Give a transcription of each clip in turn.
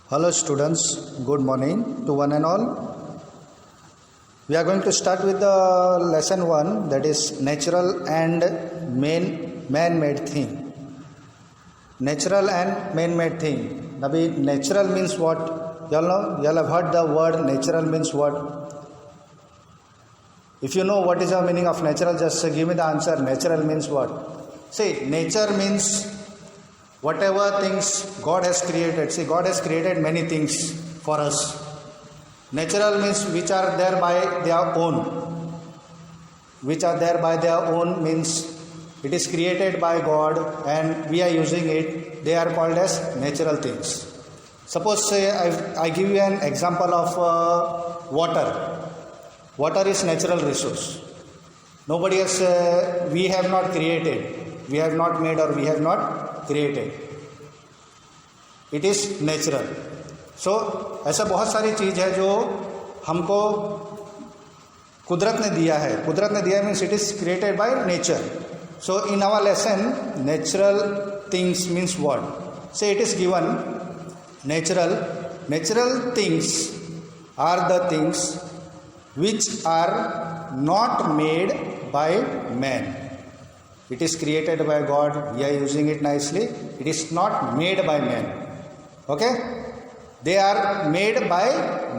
Hello students, good morning to one and all. We are going to start with the lesson 1, that is natural and man-made thing. Natural and man-made thing. Now natural means what? You all know? You all have heard the word natural means what? If you know what is the meaning of natural, just give me the answer. Natural means what? See, nature means whatever things God has created. See, God has created many things for us. Natural means which are there by their own. Which are there by their own means it is created by God and we are using it. They are called as natural things. Suppose say I give you an example of water. Water is natural resource. Nobody has, we have not created. We have not made or we have not created. It is natural. So ऐसा बहुत सारी चीज़ है जो हमको कुदरत ने दिया है. कुदरत ने दिया means it is created by nature. So in our lesson natural things means what? Say it is given natural things are the things which are not made by man. It is created by God. We are using it nicely. It is not made by man. Okay? They are made by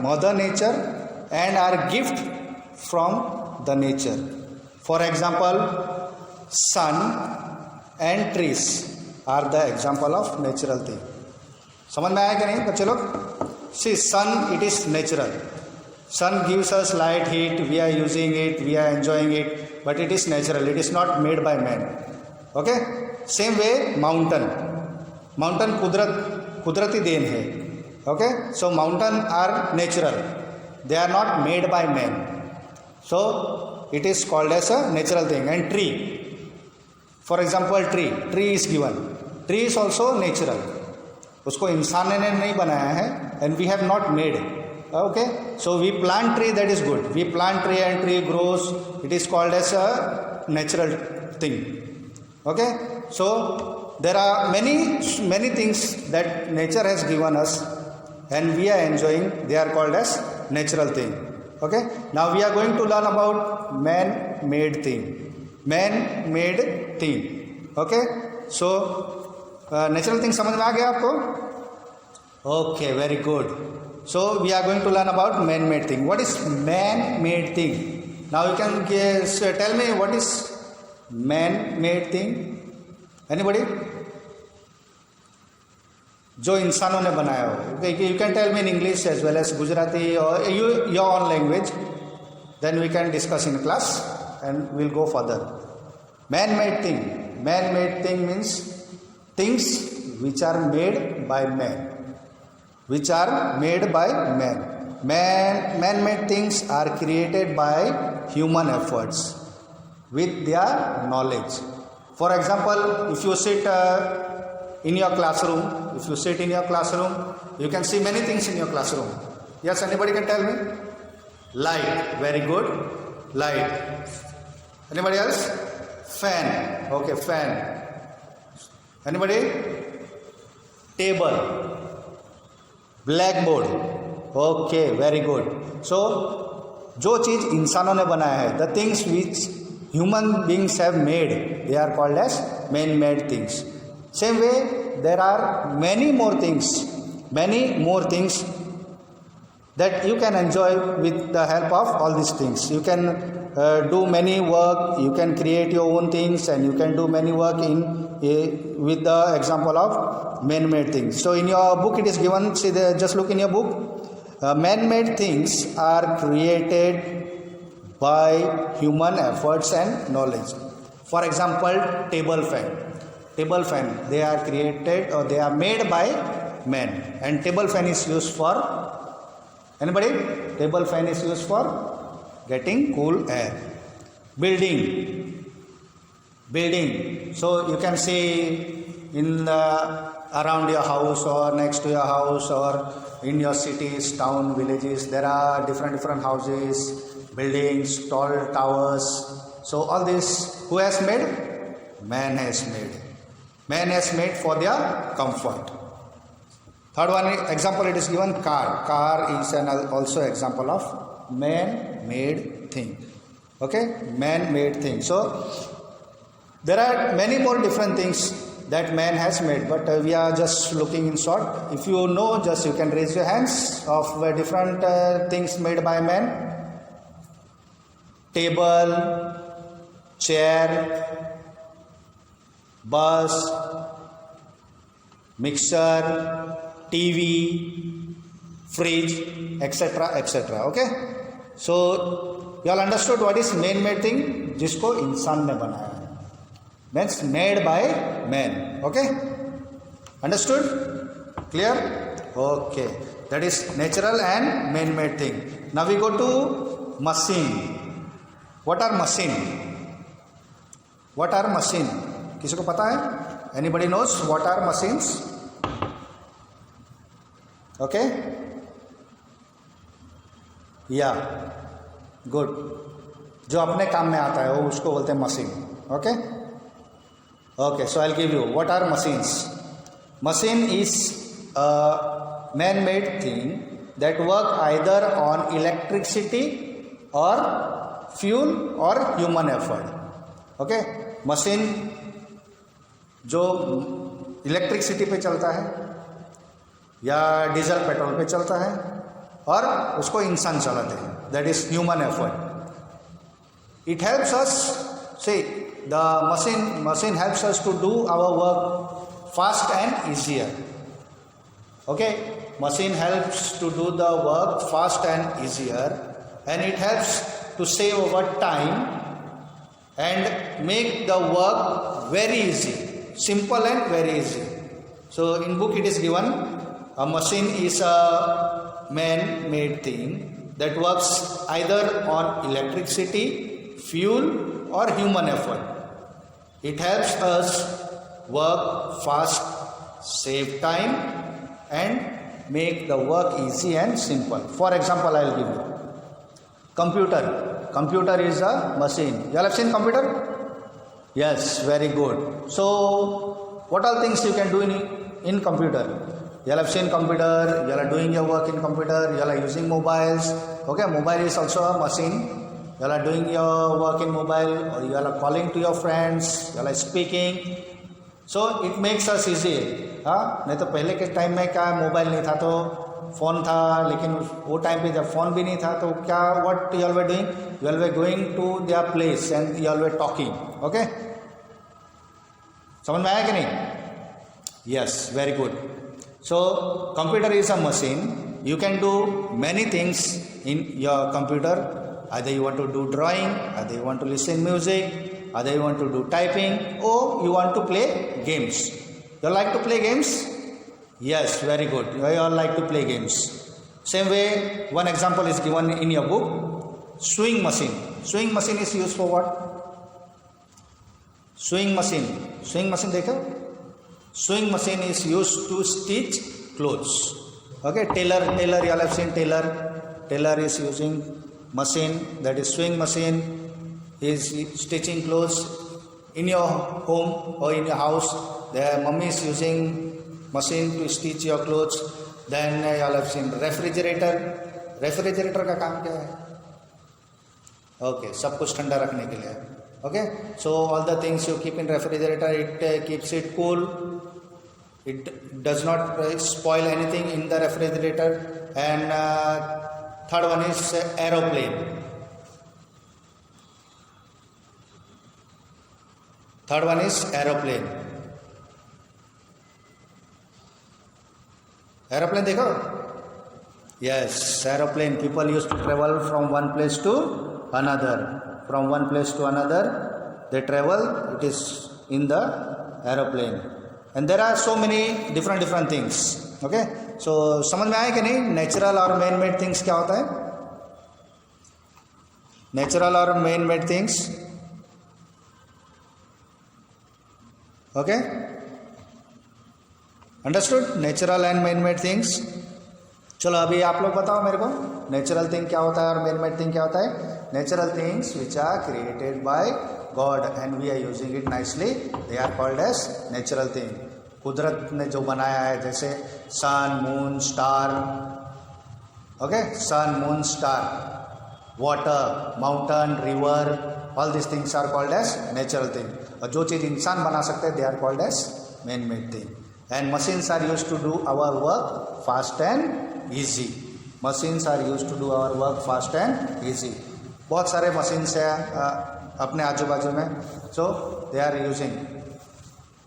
Mother Nature and are gift from the nature. For example, sun and trees are the example of natural thing. समझ में आया कि नहीं बच्चे लोग? See, sun it is natural. Sun gives us light, heat, we are using it, we are enjoying it, but it is natural, it is not made by man. Okay? Same way, mountain कुदरती then है. Okay? So mountain are natural, they are not made by man. So it is called as a natural thing. And tree, for example, tree is given. Tree is also natural. उसको इंसान ने नहीं बनाया है and we have not made it. Okay, so we plant tree, that is good. We plant tree and tree grows. It is called as a natural thing. Okay, so there are many things that nature has given us and we are enjoying. They are called as natural thing. Okay, now we are going to learn about man-made thing. Man-made thing. Okay, so natural thing समझ में आ गया आपको? Okay, very good. So we are going to learn about man-made thing. What is man-made thing? Now you can tell me what is man-made thing? Anybody? जो इंसानों ने बनाया हो. You can tell me in English as well as Gujarati or your own language. Then we can discuss in class and we'll go further. Man-made thing. Man-made thing means things which are made by man. Which are made by man. Man-made things are created by human efforts with their knowledge. For example, if you sit in your classroom, you can see many things in your classroom. Yes, anybody can tell me? Light, very good. Light. Anybody else? Fan. Okay, fan. Anybody? Table. Blackboard. Okay, very good. So जो चीज़ इंसानों ने बनाया है, the things which human beings have made, they are called as man made things. Same way there are many more things that you can enjoy with the help of all these things. You can do many work, you can create your own things and you can do many work with the example of man-made things. So in your book it is given, see just look in your book. Man-made things are created by human efforts and knowledge. For example, table fan, they are created or they are made by man, and table fan is used for, anybody? Table fan is used for getting cool air. Building. So you can see in around your house or next to your house or in your cities, town, villages, there are different houses, buildings, tall towers. So all this who has made? Man has made. Man has made for their comfort. Third one example it is given, car. Car is an also example of man made thing. Okay, man made thing. So there are many more different things that man has made, but we are just looking in short. If you know, just you can raise your hands of different things made by man. Table, chair, bus, mixer, TV, fridge, etc. etc. Okay, so you all understood what is man made thing? जिसको इंसान ने बनाया है, means made by man. Okay, understood? Clear? Okay, that is natural and man made thing. Now we go to machine. What are machine? What are machine? किसी को पता है? Anybody knows what are machines? Okay? Yeah, good. जो अपने काम में आता है वो उसको बोलते हैं machine. Okay? Okay, so I'll give you. What are machines? Machine is a man-made thing that work either on electricity or fuel or human effort. Okay? Machine जो इलेक्ट्रिसिटी पे चलता है या डीजल पेट्रोल पे चलता है और उसको इंसान चलाते हैं, that is human effort. It helps us, see the machine helps us to do our work fast and easier. Okay, machine helps to do the work fast and easier and it helps to save our time and make the work very easy, simple and very easy. So in book it is given, a machine is a man-made thing that works either on electricity, fuel or human effort. It helps us work fast, save time and make the work easy and simple. For example, I will give you computer. Computer is a machine. You all have seen computer? Yes, very good. So what all things you can do in computer? You all have seen computer, you all are doing your work in computer, you all are using mobiles. Okay, mobile is also a machine. You all are doing your work in mobile, or you all are calling to your friends, you all are speaking. So it makes us easy. हाँ, नहीं तो पहले के time में क्या mobile नहीं था तो फ़ोन था, लेकिन वो टाइम पे जब फ़ोन भी नहीं था तो क्या what you all were doing? You all were going to their place and you all were talking. Okay? समझ में आया कि नहीं? Yes, very good. So computer is a machine. You can do many things in your computer. Either you want to do drawing, either you want to listen music, either you want to do typing, or you want to play games. You like to play games? Yes, very good. You all like to play games. Same way, one example is given in your book. Sewing machine. Sewing machine is used for what? Sewing machine. Sewing machine देखो? Sewing machine is used to stitch clothes. Okay, tailor you all have seen tailor. Tailor is using machine, that is sewing machine, is stitching clothes in your home or in your house. The mummy is using machine to stitch your clothes. Then you all have seen refrigerator. Refrigerator का काम क्या है? Okay, सब कुछ ठंडा रखने के लिए. Okay, so all the things you keep in refrigerator, it keeps it cool. It does not spoil anything in the refrigerator. And third one is aeroplane. Third one is aeroplane. Aeroplane देखो? Yes, aeroplane. People used to travel from one place to another. From one place to another, they travel. It is in the aeroplane. And there are so many different things. Okay, so समझ में आया कि नहीं? Natural और man-made things क्या होता है? Natural और man-made things. Okay, understood? Natural and man-made things. चलो अभी आप लोग बताओ मेरे को, नेचुरल थिंग क्या होता है और मैन मेड थिंग क्या होता है? Natural things which are created by god and we are using it nicely, they are called as natural thing. कुदरत ने जो बनाया है, जैसे sun, moon, star, okay, sun, moon, star, water, mountain, river, all this things are called as natural thing. और जो चीज़ इंसान बना सकते हैं they are called as man made thing. And machines are use to do our work fast and easy. Machines are use to do our work fast and easy. बहुत सारे machines हैं अपने आजू बाजू में. So they are using,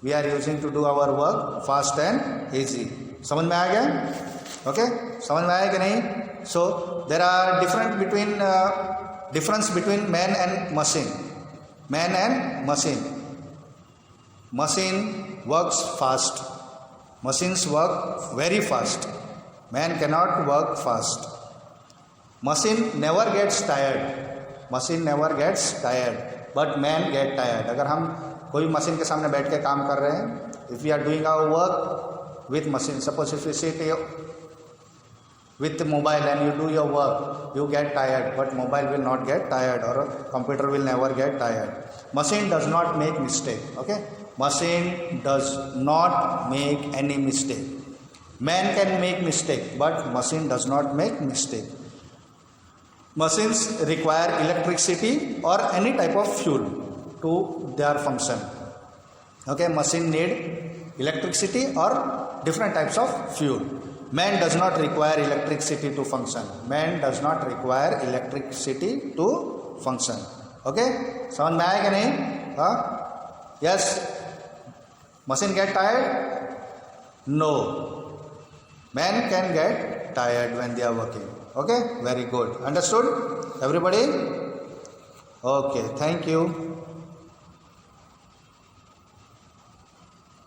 we are using to do our work fast and easy. समझ में आ गया? ओके, समझ में आया कि नहीं? So there are difference between man and machine. Man and machine. Machine works fast. Machines work very fast. Man cannot work fast. Machine never gets tired. Machine never gets tired. But man get tired. अगर हम कोई machine के सामने बैठ के काम कर रहे हैं, if we are doing our work with machine, suppose if you sit with the mobile and you do your work, you get tired, but mobile will not get tired, or computer will never get tired. Machine does not make mistake. Okay, machine does not make any mistake. Man can make mistake, but machine does not make mistake. Machines require electricity or any type of fuel to their function. Okay, machine need electricity or different types of fuel. Man does not require electricity to function. Man does not require electricity to function. Okay, समझ में आया कि नहीं? हाँ, yes. Machine get tired? No. Man can get tired when they are working. Okay, very good. Understood, everybody? Okay, thank you.